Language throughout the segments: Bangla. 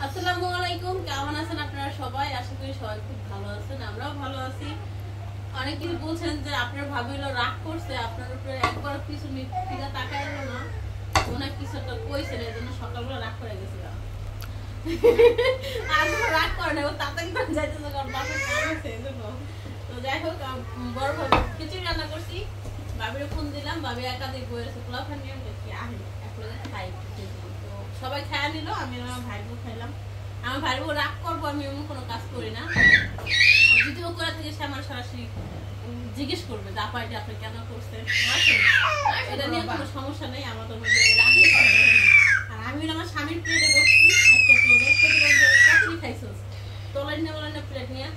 আসসালামু আলাইকুম, কেমন আছেন আপনারা সবাই? আশা করি সবাই খুব ভালো আছেন, আমরাও ভালো আছি। অনেকেই বলছেন যে আপনার ভাবিলো রাগ করছে আপনার উপরে, একবার কিছু ফিরে তাকাইলো না, ওনার কিছু একটা কইছেন, এই জন্য সকালবেলা রাগ করে গেছিল। আর রাগ করে না, ও তাড়াতাড়ি করে যাইতেছে, কারণ বাসায় কাজ আছে এই জন্য। তো যাই হোক, বড় ভাবে খিচুড়ি রান্না করছি, ভাবির ফোন দিলাম, ভাবি একাধিক বইয়েছে পোলাও খান নিয়ে দেখি আহে একসাথে খাই। তো সবাই খাইয়া নিল, আমি আমার ভাই বউ খাইলাম। আমার ভাই বউ রাগ করবো আমি এমন কোনো কাজ করি না। ভিডিও করা থেকে সে আমার সরাসরি জিজ্ঞেস করবে যে আপা এটা আপনি কেন করছেন, এটা নিয়ে কোনো সমস্যা নেই আমাদের মধ্যে। আর আমি আমার স্বামীর প্লেটে বসছি, একটা প্লেটে কাকুরি খাইছো তোলাই না বলেন না, প্লেট নিয়ে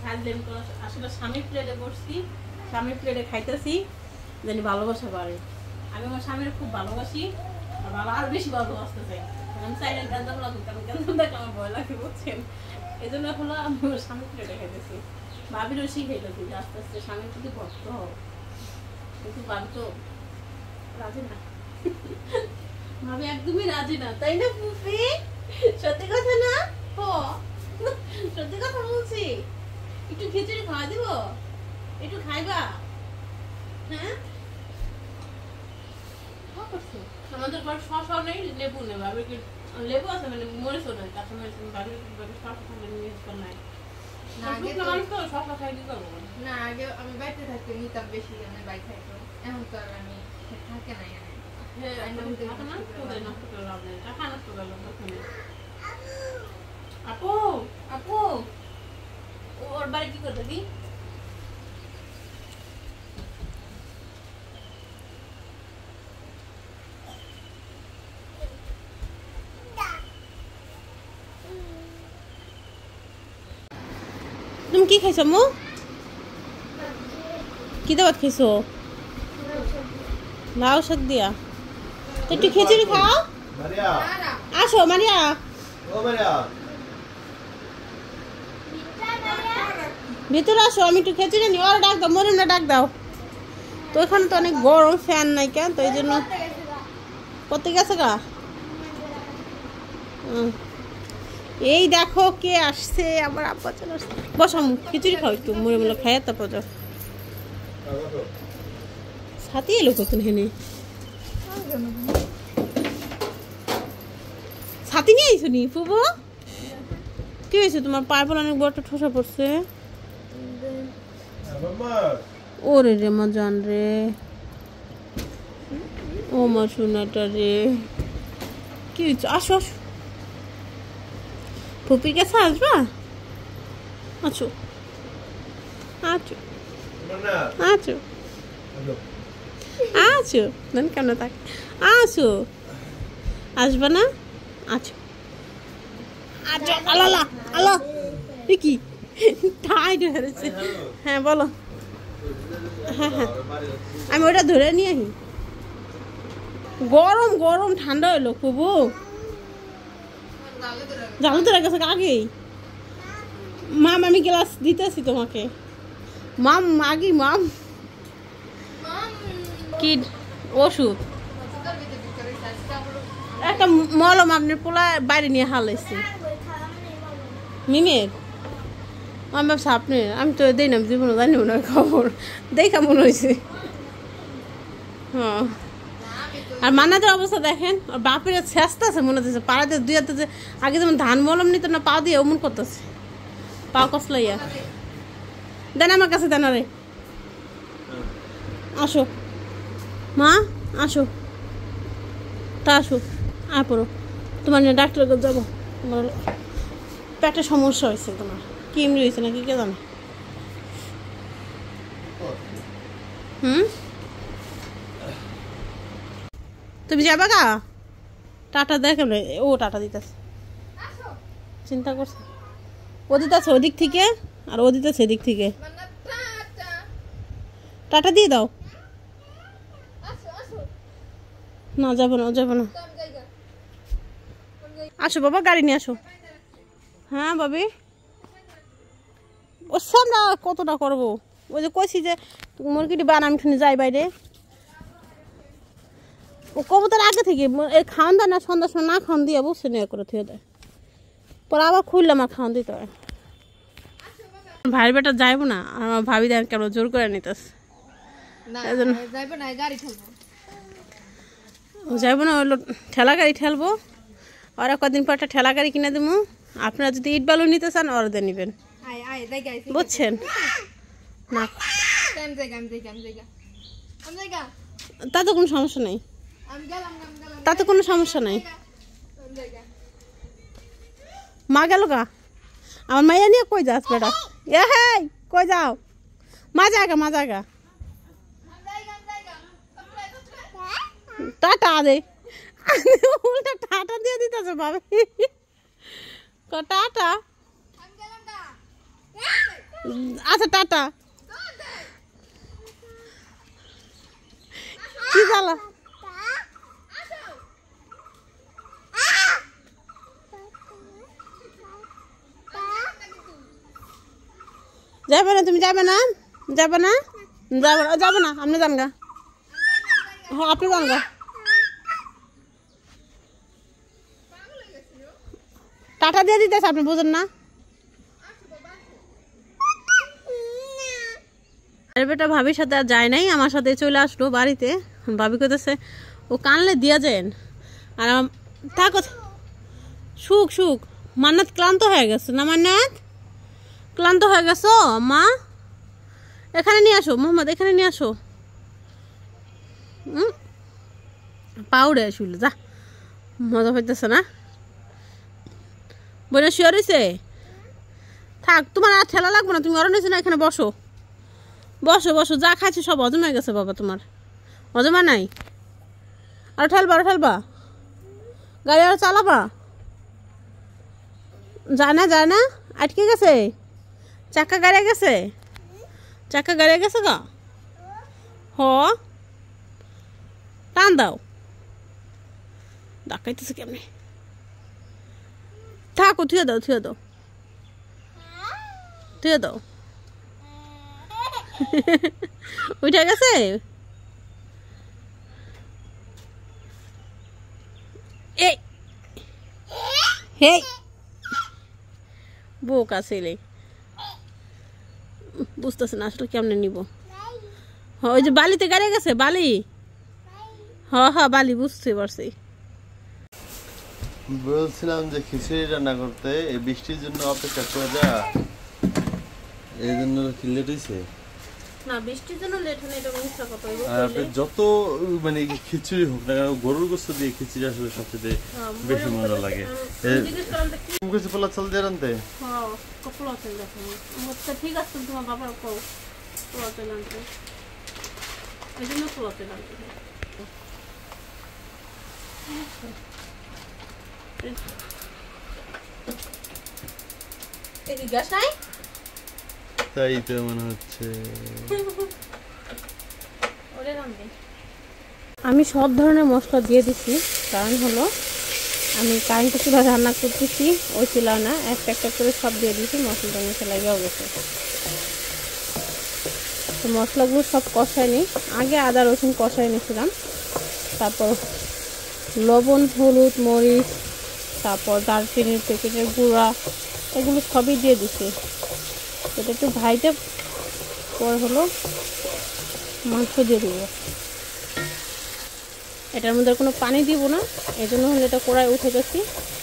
ভাজলেন করে আসলে স্বামীর প্লেটে বসছি, স্বামীর প্লেটে খাইতেছি, জানি ভালোবাসা বাড়ে। আমি আমার স্বামীর খুব ভালোবাসি, আর বাবা আরো বেশি ভালোবাসতে চাই। আমি চাইলে গ্যাঞ্জাম লাগুক, কারণ গ্যাঞ্জাম দেখলে আমার ভয় লাগে, বুঝছেন? এই জন্য হলো আমি আমার স্বামীর প্লেটে খাইতেছি। ভাবিরও শিখাইতেছি যে আস্তে আস্তে স্বামীর প্রতি ভক্ত হোক, কিন্তু ভাবি তো রাজি না। ভাবি একদমই রাজি না, তাই না ফুফি? সত্যি কথা না? ও সত্যি কথা বলছি। একটু খিচুড়ি খাওয়া দিব, একটু খাইবা? হ্যাঁ, আমাদের ঘর শশা নেই, লেবু নেই। ভাবি কি লেবু আছে, মানে মরিচও নেই, কাঁচা মরিচ শশা থাকলে মিস করে নাই। না আগে আমি বাইরে থাকতে নিতাম বেশি, আমি বাইরে থাকতো, এখন তো আর আমি থাকে নাই। আপু আপু ওর বাড়ি কি করতে দি? তুমি কি খাইছো মু? কি দাওয়াত খাইছো? লাউ শাক দিয়া। তো একটু খিচুড়ি খাও। আসো মারিয়া। ভিতরে আসো, আমি একটু খিচুড়ি নি। ওরা ডাক দাও, মরিনা ডাক দাও। তো এখানে তো অনেক গরম, ফ্যান নাই কেন, তো এই জন্য করতে গেছে গা। এই দেখো কে আসছে, আমার আব্বা চলে আসছে। বসাম খিচুড়ি খাও, একটু মুড়ে মুড়ে খাই, তারপর যাও। সাথে এলো কতন হেনে সাথে নিয়ে আইসো নি ফুবো? কি হয়েছে তোমার? পায়ে অনেক বড় একটা ঠোসা পড়ছে। ওরে রে মা জান রে, ও মা সোনাটা রে, কি হয়েছে? আসো আসো, ফুপির কাছে আসবা? আছো আছো আছো আছো, কেমন থাক, আসো, আসবা না? আছো আছো। আলালা আলা কি টাইট হয়েছে। হ্যাঁ বলো। হ্যাঁ হ্যাঁ, আমি ওটা ধরে নিয়ে আসি। গরম গরম ঠান্ডা হইলো খুব, জানো তো গেছে আগেই। মাম আমি গ্লাস দিতেছি তোমাকে। মাম আগে মাম কি ওষুধ একটা মলম আপনার পোলা বাইরে নিয়ে হালাইছি মিমের। আমি ভাবছি আপনি, আমি তো দিই না, জীবনে জানি না খবর, দেখা মনে হয়েছে। হ্যাঁ, আর মানাদের অবস্থা দেখেন, আর বাপের চেষ্টা আছে মনে হচ্ছে পাড়াতে দুই হাতে, যে আগে যেমন ধান মলম নিত না পা দিয়ে, অমন করতেছে, পা কসলাইয়া। দেন আমার কাছে দেন। রে আসো মা, আসো, তা আসো, পড়ো। তোমার নিয়ে ডাক্তারের কাছে যাবো, তোমার পেটের সমস্যা হয়েছে, তোমার কি এমনি হয়েছে নাকি কে জানে। তুমি যাবা গা? টাটা দেখেন, ও টাটা দিতেছে, চিন্তা করছে। ও দিতেছে ওদিক থেকে, আর ও দিতেছে এদিক থেকে। টাটা দিয়ে দাও। না যাবো না, যাবো না। আসো বাবা, গাড়ি নিয়ে আসো। হ্যাঁ ভাবি, ওর সামনে কতটা করবো? ওই যে কইছি যে মুরগিটি বানাম শুনে যাই বাইরে। ও কবুতর আগে থেকে খাওয়ান দেয় না, সন্ধ্যার সময় না খাওয়ান দিয়ে বসে নিয়ে করে থুয়ে দেয়। পরে আবার খুললে আমার খাওয়ান দিতে হয়। ভাইয়ের বেটা যাইব না, আমার ভাবি দেন কেমন জোর করে নিতেছে। যাইব না, ওই ঠেলা গাড়ি ঠেলবো। আর কদিন পর একটা ঠেলা গাড়ি কিনে দেবো। আপনারা যদি ইট বালু নিতে চান ওরা নিবেন, বুঝছেন না? তাতে কোনো সমস্যা নেই, তাতে কোনো সমস্যা নেই। মা গেল গা, আমার মাইয়া নিয়ে কই যাস বেটা? এ হ্যাঁ, কই যাও? মা জায়গা, মা জায়গা। টাটা দে, উল্টা টাটা দিয়ে দিতেছে ভাবে। টাটা, আচ্ছা টাটা। কি জ্বালা? যাবে না, তুমি যাবে না? যাবে না, যাবো না, আপনি যান গা। হ্যাঁ আপনি যান গা। টাটা দিয়ে দিতেছে, আপনি বুঝেন না? বেটা ভাবির সাথে আর যায় নাই, আমার সাথে চলে আসলো বাড়িতে। ভাবি কইতেছে ও কানলে দিয়া যায়। আর থাকো, সুখ সুখ। মান্নাত ক্লান্ত হয়ে গেছে না? মান্নাত ক্লান্ত হয়ে গেছো? মা এখানে নিয়ে আসো, মোহাম্মদ এখানে নিয়ে আসো। পাউডে শুল যা, মজা হইতেছে না? বলে শুয়ে রয়েছে, থাক, তোমার আর ঠেলা লাগবে না, তুমি ওর নিয়েছো না, এখানে বসো বসো বসো। যা খাইছো সব হজম হয়ে গেছে বাবা, তোমার হজমা নাই। আর ঠেলবা, আর ঠেলবা, গাড়ি আর চালাবা? যায় না, যায় না, আটকে গেছে, চাক্কা গাড়িয়ে গেছে, চাক্কা গাড়িয়ে গেছে গা। হ টান দাও, ডাকাইতেছে কেমনি? থাকো, থুয়ে দাও, থুয়ে দাও, থুয়ে দাও। উঠে গেছে? এই হেই বোকা ছেলে, বুঝতেছে না আসলে কেমনে নিব। ওই যে বালিতে গাড়ি গেছে, বালি। হ্যাঁ হ্যাঁ বালি, বুঝতে পারছি। বলছিলাম যে খিচুড়ি রান্না করতে, এই বৃষ্টির জন্য অপেক্ষা করে যা, এই জন্য কি লেট হয়েছে? না বৃষ্টির জন্য লেট হয় না, এটা মিথ্যা কথা। আর আপনি যত মানে খিচুড়ি হোক না কেন, গরুর গোস্ত দিয়ে খিচুড়ি আসলে সবচেয়ে বেশি মজা লাগে। কিছু পোলা চাল দিয়ে রানতে, ঠিক আছে তোমার বাবার পোলা তেল আনতে, এই জন্য পোলা তেল আনতে। গ্যাস নাই, তাই তো মনে হচ্ছে। আমি সব ধরনের মশলা দিয়ে দিচ্ছি, কারণ হলো আমি কারেন্টের চুলা রান্না করতেছি, ওই চুলা না, একটা একটা করে সব দিয়ে দিচ্ছি, মশলাটা নিচে লাগেও গেছে। তো মশলাগুলো সব কষাই নিই, আগে আদা রসুন কষাই নিয়েছিলাম, তারপর লবণ, হলুদ, মরিচ, তারপর দারচিনির প্যাকেটের গুঁড়া, এগুলো সবই দিয়ে দিচ্ছি। এটা একটু ভাইতে পরে হলো মাংস দিয়ে দেবো। এটার মধ্যে কোনো পানি দিব না, এই জন্য হলে এটা কড়াই উঠে গেছি,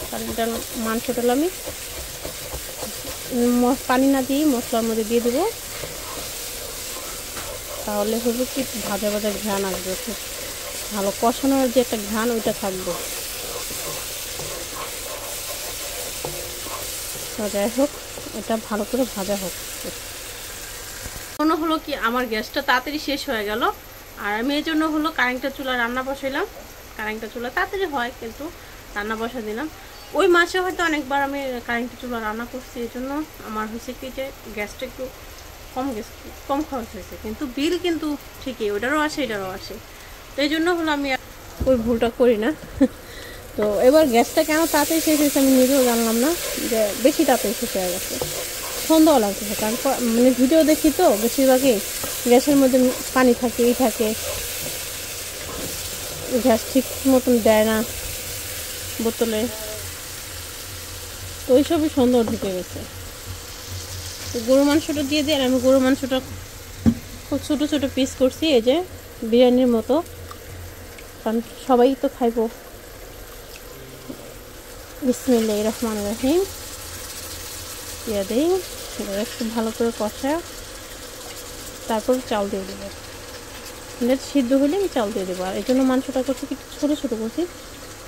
কারণ এটা মাংসটা আমি পানি না দিয়ে মশলার মধ্যে দিয়ে দেবো, তাহলে হলো কি ভাজা ভাজা ঘ্রাণ আসবে, খুব ভালো কষানোর যে একটা ঘ্রাণ ওইটা থাকবে। তো যাই হোক, এটা ভালো করে ভাজা হোক। মনে হলো কি আমার গ্যাসটা তাড়াতাড়ি শেষ হয়ে গেল, আর আমি এই জন্য হলো কারেন্টের চুলা রান্না বসাইলাম। কারেন্টের চুলা তাড়াতাড়ি হয়, কিন্তু রান্না বসা দিলাম। ওই মাসে হয়তো অনেকবার আমি কারেন্টের চুলা রান্না করছি, এই জন্য আমার হয়েছে কি যে গ্যাসটা একটু কম খরচ হয়েছে, কিন্তু বিল কিন্তু ঠিকই ওইটারও আসে এটারও আসে। তো এই জন্য হলো আমি ওই ভুলটা করি না। তো এবার গ্যাসটা কেন তাড়াতাড়ি শেষ হয়েছে আমি নিজেও জানলাম না, যে বেশি তাড়াতাড়ি শেষ হয়ে গেছে, সন্দেহ লাগতেছে। কারণ মানে ভিডিও দেখি তো বেশিরভাগই গ্যাসের মধ্যে পানি থাকে, এই থাকে, গ্যাস ঠিক মতন দেয় না বোতলে। তো ওইসবই সন্দেহ ঢুকে গেছে। তো গরু মাংসটা দিয়ে দিই। আর আমি গরু মাংসটা খুব ছোটো ছোটো পিস করছি, এই যে বিরিয়ানির মতো, কারণ সবাই তো খাইব। বিসমিল্লাহির রহমানির রহিম দিয়ে দিই। এবার একটু ভালো করে কষা, তারপর চাল দিয়ে দেবো। সিদ্ধ হলে আমি চাল দিয়ে দেবো। আর এই জন্য মাংসটা করছি কি ছোটো ছোটো করছি,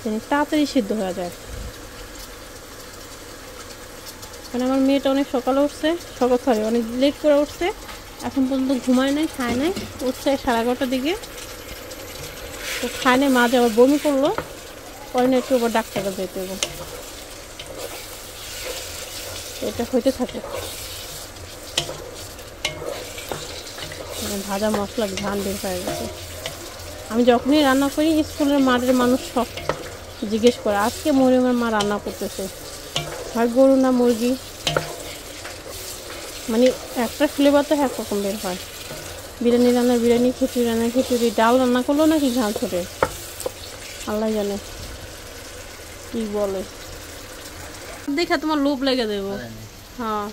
যেন তাড়াতাড়ি সিদ্ধ হয়ে যায়। কারণ আমার মেয়েটা অনেক সকালে উঠছে, অনেক লেট করে উঠছে, এখন পর্যন্ত ঘুমায় নাই, খায় নাই। উঠছে 11:30টার দিকে, তো খায় নাই। মাঝে আবার বমি করলো, পরে না একটু আবার ডাক্তারে যেতে হবে। এটা হইতে থাকে। ভাজা মশলা ঘ্রাণ বের হয়ে গেছে। আমি যখনই রান্না করি স্কুলের মাঠের মানুষ সব জিজ্ঞেস করে আজকে মরিয়মের মা রান্না করতেছে, হয় গরু না মুরগি, মানে একটা ফ্লেভার তো একরকম বের হয়। বিরিয়ানি রান্না বিরিয়ানি, খিচুড়ি রান্না খিচুড়ি, ডাল রান্না করলো নাকি ঝাল ছোটে আল্লাহ জানে কি বলে। দেখে তোমার লোভ লেগে দেবো। হ্যাঁ,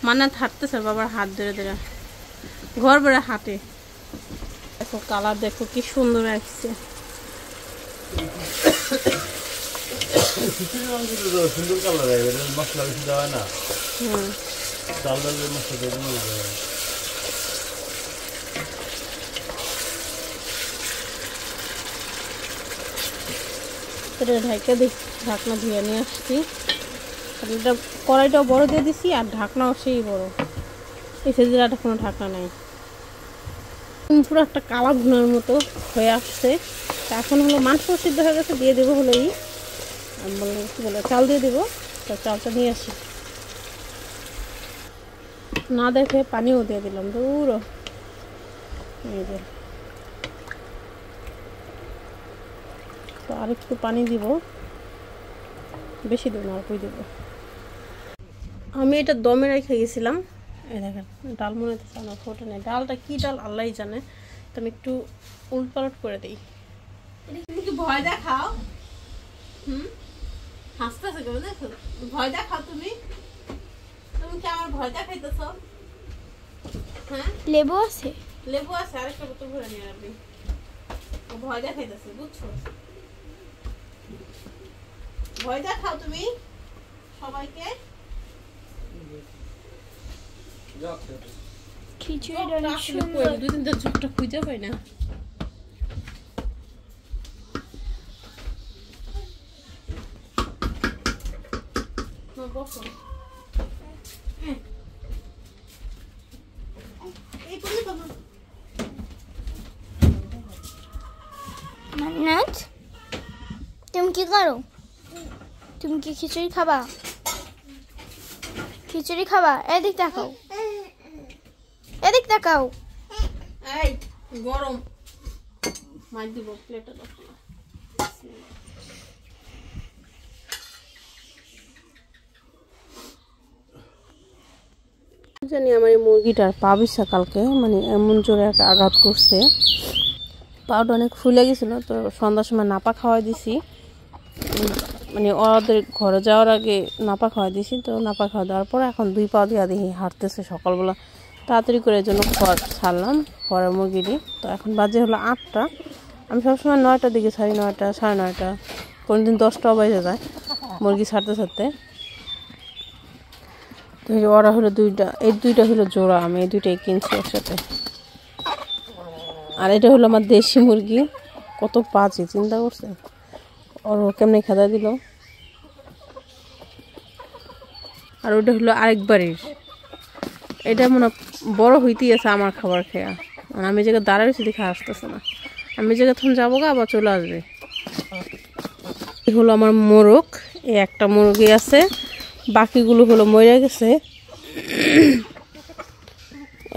মানে হাঁটতেছে বাবার হাত ধরে ধরে, ঘর বেড়ে হাঁটে। দেখো কালার, দেখো কি সুন্দর আসছে। সুন্দর কালার, মশলা বেশি দেওয়া হয় না। চাল ডাল মশলা দেওয়া ঢাকা দিই, ঢাকনা ধুয়ে নিয়ে আসছি। এটা কড়াইটাও বড় দিয়ে দিছি, আর ঢাকনাও সেই বড়। এই সেজেরাটা কোনো ঢাকনা নেই, পুরো একটা কালা ভুনার মতো হয়ে আসছে। এখন হলো মাংস সিদ্ধ হয়ে গেছে, দিয়ে দেবো হলো আমি বললাম কি বলে চাল দিয়ে দেবো। তো চালটা নিয়ে আসি, না দেখে পানিও দিয়ে দিলাম। দূর এই যে, তো আরেকটু পানি দিব, বেশি দেবো না, অল্পই দেবো। আমি এটা দমে রেখে গেছিলাম। এই দেখেন ডাল মনে হচ্ছে আমার ফোটা নেই। ডালটা কি ডাল আল্লাহ জানে। তো আমি একটু উলটপালট করে দিই। তুমি কি ভয় দেখাও? হাসতেছে কেন দেখো? ভয় দেখাও তুমি? তুমি কি আমার ভয় দেখাইতেছ? হ্যাঁ, লেবু আছে, লেবু আছে, আরেকটা বোতল ভরে নিয়ে আসবি। ভয় দেখাইতেছে, বুঝছো? ভয় দেখাও তুমি সবাইকে। খিচুড়িটা অনেক সুন্দর। 2 দিন ধরে চোখটা খুঁজে পাই না। মান্নাত, তুমি কি করো? তুমি কি খিচুড়ি খাবা? খিচুড়ি খাবা? এদিক তাকাও, এদিক তাকাও। এই গরম মার দিব প্লেটে দাও। জানি আমার এই মুরগিটার পা বিছা কালকে, মানে এমন জোরে একটা আঘাত করছে, পাউটা অনেক ফুলে গেছিলো। তো সন্ধ্যার সময় নাপা খাওয়াই দিছি, মানে ওদের ঘরে যাওয়ার আগে নাপা খাওয়াই দিছি। তো নাপা খাওয়া দেওয়ার পর এখন 2 পা দিয়ে দেখি হাঁটতেছে সকালবেলা। তাড়াতাড়ি করে জন্য খড় ছাড়লাম, খড়ের মুরগিটি। তো এখন বাজে হলো 8টা। আমি সবসময় 9টার দিকে ছাড়ি, 9টা, 9:30, কোনোদিন 10টাও বেজে যায় মুরগি ছাড়তে ছাড়তে। তো ওরা হলো 2টা, এই 2টা হলো জোড়া, আমি এই 2টাই কিনছি একসাথে। আর এটা হলো আমার দেশি মুরগি, কত পাঁচই চিন্তা করছে। ওর কেমনে খেদা দিল। আর ওটা হলো আরেকবারের, এটা মনে বড় হইতেই আছে আমার খাবার খেয়া। মানে আমি জায়গায় দাঁড়াইছি দেখে আসতেছে না, আমি জায়গা তখন যাবো গা, আবার চলে আসবে। এই হলো আমার মোরগ, এই একটা মুরগি আছে, বাকিগুলো হলো মরে গেছে,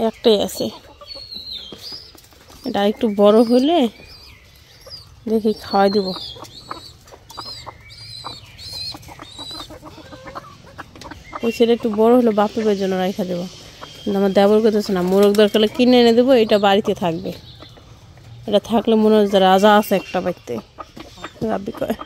একটাই আছে। এটা একটু বড় হলে দেখি খাওয়াই দিব। ওই ছেলে একটু বড় হলে বাপের জন্য রাখা দেবো। কিন্তু আমার দেবর করতেছে না, মোরগ দরকার হলে কিনে এনে দেবো, এটা বাড়িতে থাকবে। এটা থাকলে মনে হয় রাজা আছে একটা বাড়িতে, রাব্বি কয়।